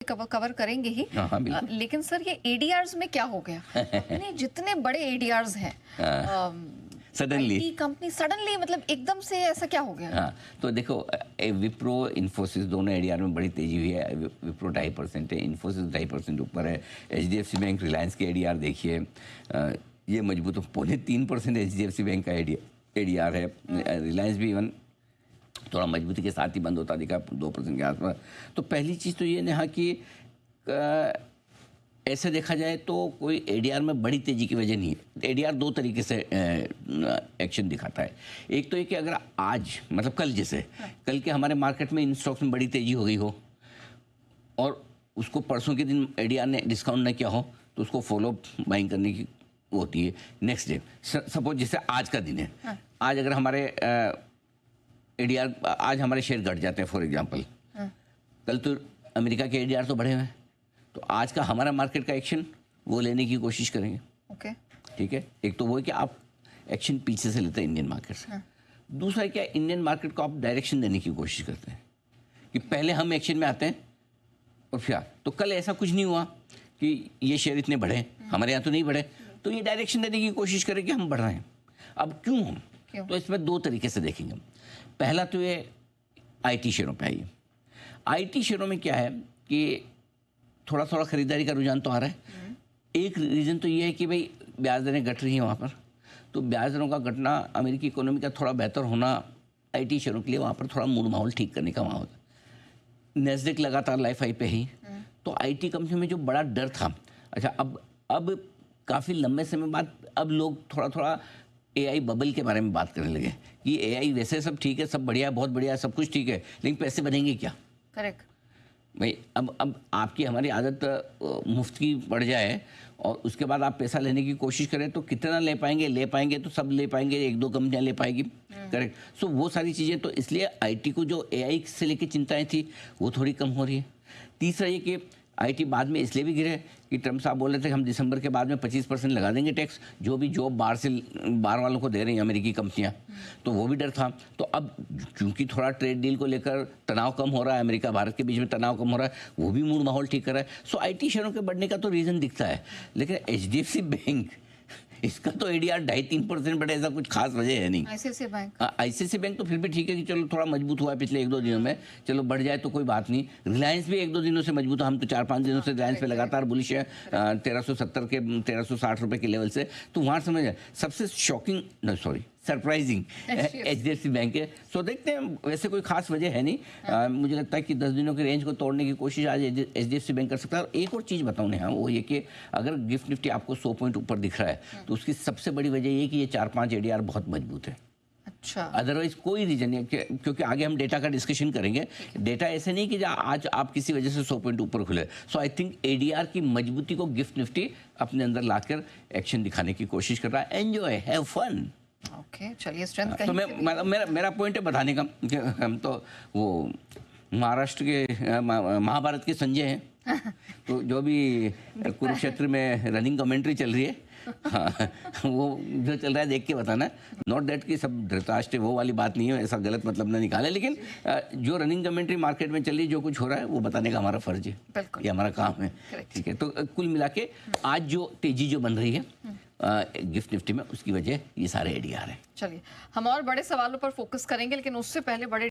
Cover करेंगे ही। लेकिन sir ये एडीआर्स में क्या हो गया? अपने जितने बड़े एडीआर्स हैं सडनली कंपनी सडनली मतलब एकदम से ऐसा क्या हो गया? हाँ, तो देखो विप्रो इन्फोसिस दोनों एडीआर में बड़ी तेजी हुई है। विप्रो 2.5% है, इन्फोसिस 2.5% ऊपर है। एचडीएफसी बैंक रिलायंस के एडीआर देखिए, ये मजबूत 3.25% एचडीएफसी बैंक का एडीआर है। रिलायंस भी इवन थोड़ा मजबूती के साथ ही बंद होता दिखा 2% के आसपास। तो पहली चीज़ तो ये ना कि ऐसे देखा जाए तो कोई एडीआर में बड़ी तेजी की वजह नहीं है। एडीआर दो तरीके से एक्शन दिखाता है। एक तो ये कि अगर आज मतलब कल जैसे कल के हमारे मार्केट में इन स्टॉक्स में बड़ी तेजी हो गई हो और उसको परसों के दिन एडीआर ने डिस्काउंट ना किया हो तो उसको फॉलो बाइंग करने की होती है नेक्स्ट डे। सपोज जैसे आज का दिन है, आज अगर हमारे एडीआर आज हमारे शेयर घट जाते हैं फॉर एग्जांपल, कल तो अमेरिका के एडीआर तो बढ़े हुए हैं, तो आज का हमारा मार्केट का एक्शन वो लेने की कोशिश करेंगे। ओके ठीक है, एक तो वो है कि आप एक्शन पीछे से लेते हैं इंडियन मार्केट से। दूसरा है क्या, इंडियन मार्केट को आप डायरेक्शन देने की कोशिश करते हैं कि पहले हम एक्शन में आते हैं और फिर तो कल ऐसा कुछ नहीं हुआ कि ये शेयर इतने बढ़े, हमारे यहाँ तो नहीं बढ़े, तो ये डायरेक्शन देने की कोशिश करें कि हम बढ़ रहे हैं। अब क्यों हम, तो इसमें दो तरीके से देखेंगे। पहला तो ये आईटी शेयरों पे आइए। आईटी शेयरों में क्या है कि थोड़ा थोड़ा खरीदारी का रुझान तो आ रहा है। एक रीज़न तो ये है कि भाई ब्याज दरें घट रही हैं वहाँ पर, तो ब्याज दरों का घटना, अमेरिकी इकोनॉमी का थोड़ा बेहतर होना आईटी शेयरों के लिए वहाँ पर थोड़ा मूड माहौल ठीक करने का वहाँ होता है। नेस्डेक लगातार लाइफ हाई पे ही, तो आईटी कंपनी में जो बड़ा डर था, अच्छा अब काफ़ी लंबे समय बाद अब लोग थोड़ा थोड़ा एआई बबल के बारे में बात करने लगे कि एआई वैसे सब ठीक है, सब बढ़िया है, बहुत बढ़िया है, सब कुछ ठीक है, लेकिन पैसे बनेंगे क्या? करेक्ट भाई अब आपकी हमारी आदत मुफ्त की पड़ जाए और उसके बाद आप पैसा लेने की कोशिश करें तो कितना ले पाएंगे तो सब ले पाएंगे, एक दो कंपनियां ले पाएगी। करेक्ट। सो वो सारी चीज़ें, तो इसलिए आईटी को जो एआई से लेके चिंताएं थी वो थोड़ी कम हो रही है। तीसरा ये कि आईटी बाद में इसलिए भी गिरे कि ट्रम्प साहब बोल रहे थे कि हम दिसंबर के बाद में 25% लगा देंगे टैक्स, जो भी जॉब बाहर वालों को दे रही हैं अमेरिकी कंपनियां, तो वो भी डर था। तो अब क्योंकि थोड़ा ट्रेड डील को लेकर तनाव कम हो रहा है, अमेरिका भारत के बीच में तनाव कम हो रहा है, वो भी मूड माहौल ठीक कर रहा है। सो आईटी शेयरों के बढ़ने का तो रीज़न दिखता है, लेकिन एचडीएफसी बैंक इसका तो एडीआर 2.5-3% बढ़े, ऐसा कुछ खास वजह है नहीं। आईसीआईसीआई बैंक तो फिर भी ठीक है कि चलो थोड़ा मजबूत हुआ है पिछले 1-2 दिनों में, चलो बढ़ जाए तो कोई बात नहीं। रिलायंस भी 1-2 दिनों से मजबूत है, हम तो 4-5 दिनों से रिलायंस पे लगातार बुलिश है, 1370 के 1360 रुपये के लेवल से। तो वहाँ समझ है सबसे सरप्राइजिंग एचडीएफसी बैंक है। सो देखते हैं, वैसे कोई खास वजह है नहीं। मुझे लगता है कि 10 दिनों के रेंज को तोड़ने की कोशिश आज एचडीएफसी बैंक कर सकता है। और एक और चीज़ बताऊँ नेहा, वो ये कि अगर गिफ्ट निफ्टी आपको 100 पॉइंट ऊपर दिख रहा है तो उसकी सबसे बड़ी वजह ये कि ये 4-5 एडीआर बहुत मजबूत है। अच्छा, अदरवाइज कोई रीजन नहीं, क्योंकि आगे हम डेटा का डिस्कशन करेंगे। डेटा ऐसे नहीं कि आज आप किसी वजह से 100 पॉइंट ऊपर खुले। सो आई थिंक एडीआर की मजबूती को गिफ्ट निफ्टी अपने अंदर लाकर एक्शन दिखाने की कोशिश कर रहा है। Enjoy, have fun. ओके, चलिए स्ट्रेंथ तो मेरा पॉइंट है बताने का कि हम तो वो महाराष्ट्र के महाभारत के संजय हैं, तो जो भी कुरुक्षेत्र में रनिंग कमेंट्री चल रही है, हाँ, वो जो चल रहा है देख के बताना। नॉट दैट कि सब धृतराष्ट्र वो वाली बात नहीं है, ऐसा गलत मतलब ना निकाले, लेकिन जो रनिंग कमेंट्री मार्केट में चल रही है, जो कुछ हो रहा है वो बताने का हमारा फर्ज है, ये हमारा काम है। ठीक है, तो कुल मिला के आज जो तेजी जो बन रही है गिफ्ट निफ्टी में, उसकी वजह ये सारे एडीआर है। चलिए हम और बड़े सवालों पर फोकस करेंगे, लेकिन उससे पहले बड़े